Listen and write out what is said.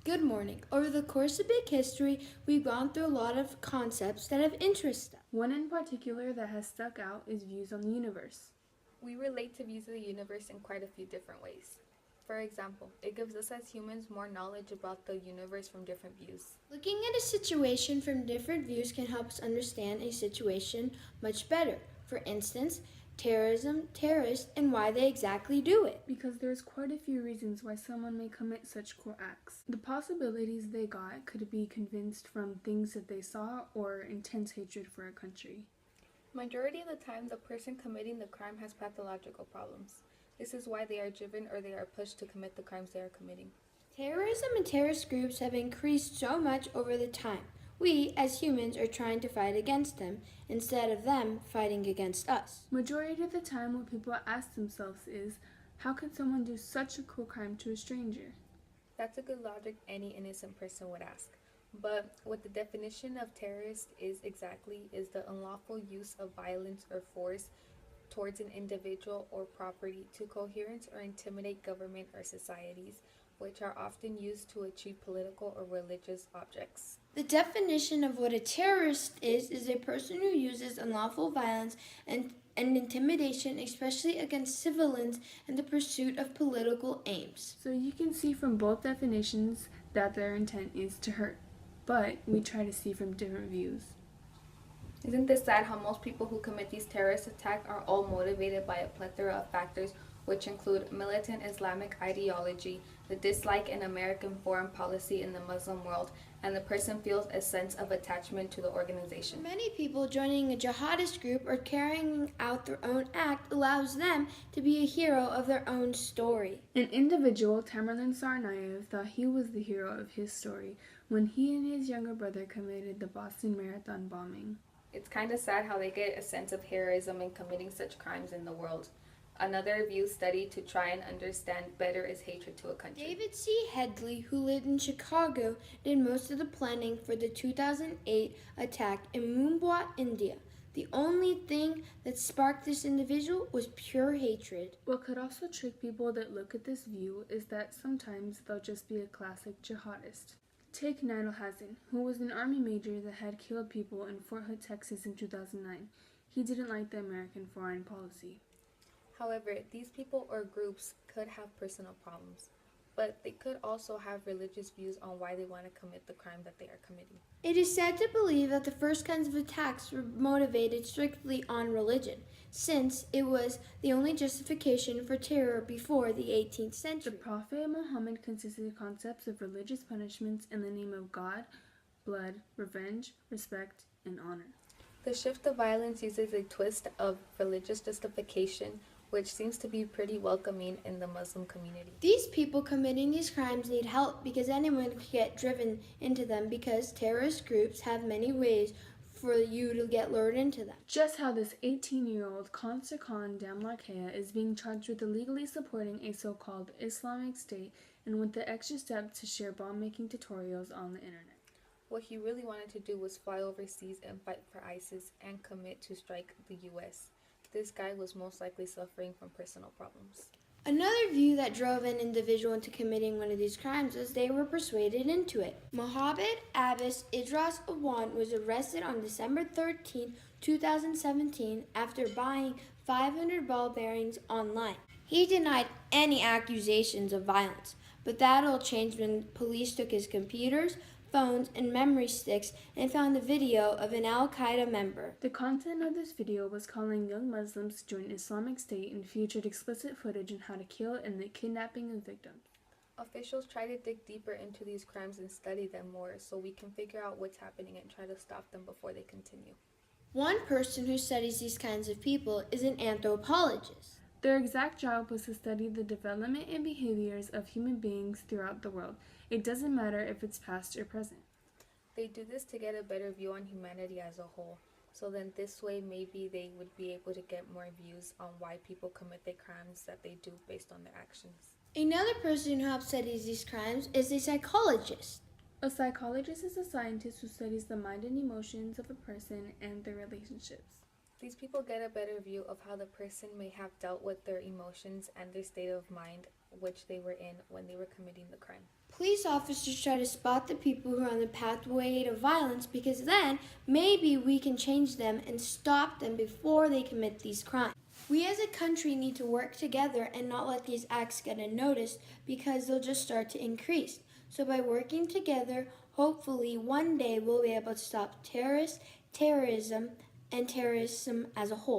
Good morning. Over the course of Big History, we've gone through a lot of concepts that have interested us. One in particular that has stuck out is views on the universe. We relate to views of the universe in quite a few different ways. For example, it gives us as humans more knowledge about the universe from different views. Looking at a situation from different views can help us understand a situation much better. For instance, terrorism, terrorists, and why they exactly do it. Because there's quite a few reasons why someone may commit such cruel acts. The possibilities they got could be convinced from things that they saw or intense hatred for a country. Majority of the time, the person committing the crime has pathological problems. This is why they are driven or they are pushed to commit the crimes they are committing. Terrorism and terrorist groups have increased so much over the time. We, as humans, are trying to fight against them instead of them fighting against us. Majority of the time, what people ask themselves is, how could someone do such a cruel crime to a stranger? That's a good logic any innocent person would ask. But what the definition of terrorist is exactly is the unlawful use of violence or force towards an individual or property to coherence or intimidate government or societies, which are often used to achieve political or religious objects. The definition of what a terrorist is a person who uses unlawful violence and intimidation, especially against civilians, in the pursuit of political aims. So you can see from both definitions that their intent is to hurt, but we try to see from different views. Isn't this sad how most people who commit these terrorist attacks are all motivated by a plethora of factors, which include militant Islamic ideology, the dislike in American foreign policy in the Muslim world, and the person feels a sense of attachment to the organization. Many people joining a jihadist group or carrying out their own act allows them to be a hero of their own story. An individual, Tamerlan Tsarnaev, thought he was the hero of his story when he and his younger brother committed the Boston Marathon bombing. It's kind of sad how they get a sense of heroism in committing such crimes in the world. Another view study to try and understand better is hatred to a country. David C. Headley, who lived in Chicago, did most of the planning for the 2008 attack in Mumbai, India. The only thing that sparked this individual was pure hatred. What could also trick people that look at this view is that sometimes they'll just be a classic jihadist. Take Nidal Hasan, who was an army major that had killed people in Fort Hood, Texas in 2009. He didn't like the American foreign policy. However, these people or groups could have personal problems, but they could also have religious views on why they want to commit the crime that they are committing. It is said to believe that the first kinds of attacks were motivated strictly on religion, since it was the only justification for terror before the 18th century. The Prophet Muhammad consisted concepts of religious punishments in the name of God, blood, revenge, respect, and honor. The shift of violence uses a twist of religious justification, which seems to be pretty welcoming in the Muslim community. These people committing these crimes need help because anyone could get driven into them because terrorist groups have many ways for you to get lured into them. Just how this 18-year-old Khan Damlarkea is being charged with illegally supporting a so-called Islamic State and with the extra step to share bomb-making tutorials on the internet. What he really wanted to do was fly overseas and fight for ISIS and commit to strike the US. This guy was most likely suffering from personal problems. Another view that drove an individual into committing one of these crimes was they were persuaded into it. Mohammed Abbas Idras Awan was arrested on December 13, 2017 after buying 500 ball bearings online. He denied any accusations of violence, but that all changed when police took his computers, phones, and memory sticks and found a video of an Al-Qaeda member. The content of this video was calling young Muslims to join Islamic State and featured explicit footage on how to kill and the kidnapping of victims. Officials try to dig deeper into these crimes and study them more so we can figure out what's happening and try to stop them before they continue. One person who studies these kinds of people is an anthropologist. Their exact job was to study the development and behaviors of human beings throughout the world. It doesn't matter if it's past or present. They do this to get a better view on humanity as a whole. So then this way maybe they would be able to get more views on why people commit the crimes that they do based on their actions. Another person who helps study these crimes is a psychologist. A psychologist is a scientist who studies the mind and emotions of a person and their relationships. These people get a better view of how the person may have dealt with their emotions and their state of mind which they were in when they were committing the crime. Police officers try to spot the people who are on the pathway to violence because then maybe we can change them and stop them before they commit these crimes. We as a country need to work together and not let these acts get unnoticed because they'll just start to increase. So by working together, hopefully one day we'll be able to stop terrorism, and terrorism as a whole.